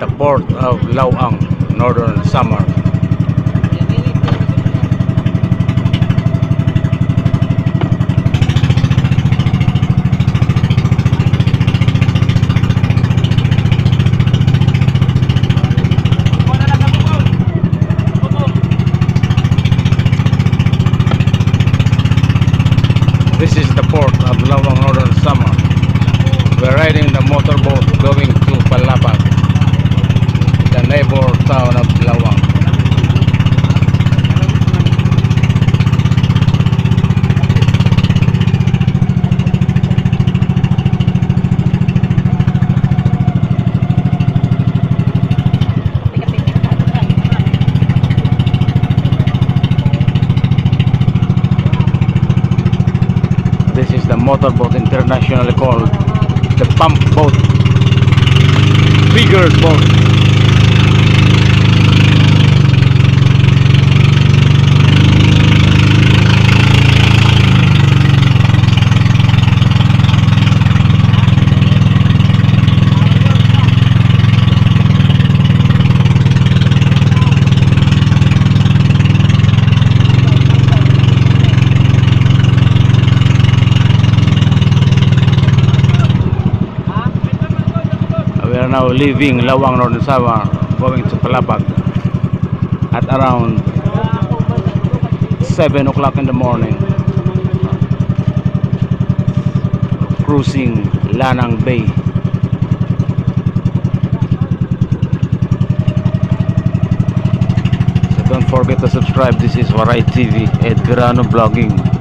the port of Lawang, Northern Samar. This is the port of Lawang, Northern Samar. We're riding the motorboat going to Palapag, the neighbor town of Lawang. This is the motorboat internationally called the pump boat, bigger boat. We are now leaving Lawang, Northern Samar, going to Palapag at around 7 o'clock in the morning, cruising Lanang Bay. So don't forget to subscribe. This is Waray TV, Ed Verano Vlogging.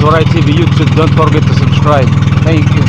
Waray TV YouTube, don't forget to subscribe. Thank you.